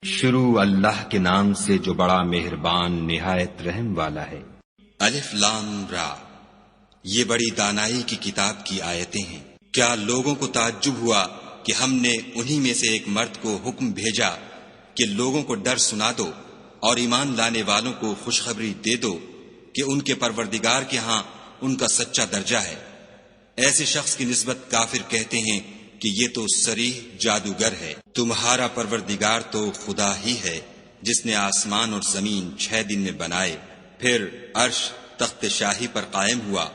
شروع اللہ کے نام سے جو بڑا مہربان نہایت رحم والا ہے۔ الف لام را، یہ بڑی دانائی کی کتاب کی آیتیں ہیں۔ کیا لوگوں کو تعجب ہوا کہ ہم نے انہی میں سے ایک مرد کو حکم بھیجا کہ لوگوں کو ڈر سنا دو اور ایمان لانے والوں کو خوشخبری دے دو کہ ان کے پروردگار کے ہاں ان کا سچا درجہ ہے۔ ایسے شخص کی نسبت کافر کہتے ہیں کہ یہ تو صریح جادوگر ہے۔ تمہارا پروردگار تو خدا ہی ہے جس نے آسمان اور زمین 6 دن میں بنائے، پھر عرش تخت شاہی پر قائم ہوا۔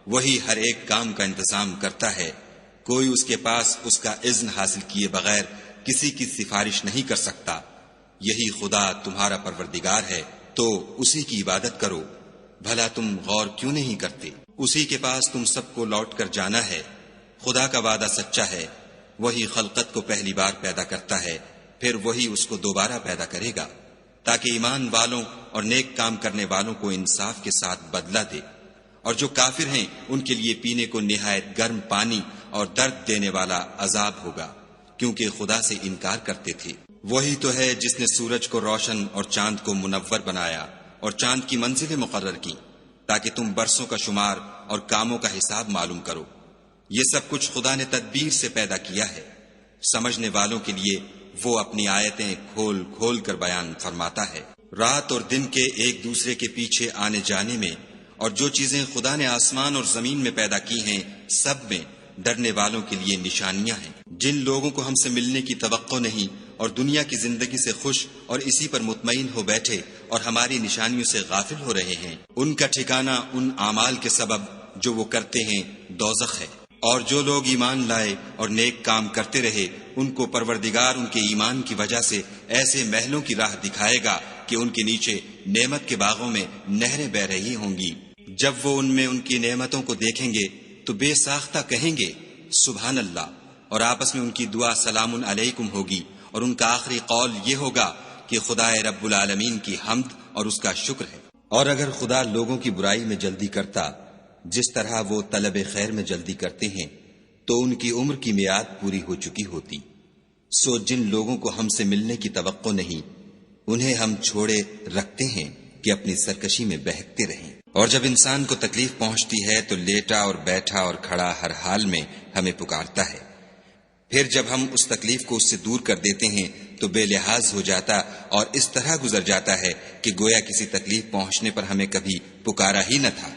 وہی ہر ایک کام کا انتظام کرتا ہے، کوئی اس کے پاس اس کا اذن حاصل کیے بغیر کسی کی سفارش نہیں کر سکتا۔ یہی خدا تمہارا پروردگار ہے، تو اسی کی عبادت کرو۔ بھلا تم غور کیوں نہیں کرتے؟ اسی کے پاس تم سب کو لوٹ کر جانا ہے۔ خدا کا وعدہ سچا ہے، وہی خلقت کو پہلی بار پیدا کرتا ہے، پھر وہی اس کو دوبارہ پیدا کرے گا، تاکہ ایمان والوں اور نیک کام کرنے والوں کو انصاف کے ساتھ بدلہ دے۔ اور جو کافر ہیں ان کے لیے پینے کو نہایت گرم پانی اور درد دینے والا عذاب ہوگا، کیونکہ خدا سے انکار کرتے تھے۔ وہی تو ہے جس نے سورج کو روشن اور چاند کو منور بنایا اور چاند کی منزلیں مقرر کی تاکہ تم برسوں کا شمار اور کاموں کا حساب معلوم کرو۔ یہ سب کچھ خدا نے تدبیر سے پیدا کیا ہے۔ سمجھنے والوں کے لیے وہ اپنی آیتیں کھول کھول کر بیان فرماتا ہے۔ رات اور دن کے ایک دوسرے کے پیچھے آنے جانے میں اور جو چیزیں خدا نے آسمان اور زمین میں پیدا کی ہیں سب میں ڈرنے والوں کے لیے نشانیاں ہیں۔ جن لوگوں کو ہم سے ملنے کی توقع نہیں اور دنیا کی زندگی سے خوش اور اسی پر مطمئن ہو بیٹھے اور ہماری نشانیوں سے غافل ہو رہے ہیں، ان کا ٹھکانہ ان اعمال کے سبب جو وہ کرتے ہیں دوزخ ہے۔ اور جو لوگ ایمان لائے اور نیک کام کرتے رہے ان کو پروردگار ان کے ایمان کی وجہ سے ایسے محلوں کی راہ دکھائے گا کہ ان کے نیچے نعمت کے باغوں میں نہریں بہ رہی ہوں گی۔ جب وہ ان میں ان کی نعمتوں کو دیکھیں گے تو بے ساختہ کہیں گے سبحان اللہ، اور آپس میں ان کی دعا سلام علیکم ہوگی، اور ان کا آخری قول یہ ہوگا کہ خدا رب العالمین کی حمد اور اس کا شکر ہے۔ اور اگر خدا لوگوں کی برائی میں جلدی کرتا جس طرح وہ طلب خیر میں جلدی کرتے ہیں تو ان کی عمر کی میعاد پوری ہو چکی ہوتی۔ سو جن لوگوں کو ہم سے ملنے کی توقع نہیں انہیں ہم چھوڑے رکھتے ہیں کہ اپنی سرکشی میں بہکتے رہیں۔ اور جب انسان کو تکلیف پہنچتی ہے تو لیٹا اور بیٹھا اور کھڑا ہر حال میں ہمیں پکارتا ہے، پھر جب ہم اس تکلیف کو اس سے دور کر دیتے ہیں تو بے لحاظ ہو جاتا اور اس طرح گزر جاتا ہے کہ گویا کسی تکلیف پہنچنے پر ہمیں کبھی پکارا ہی نہ تھا۔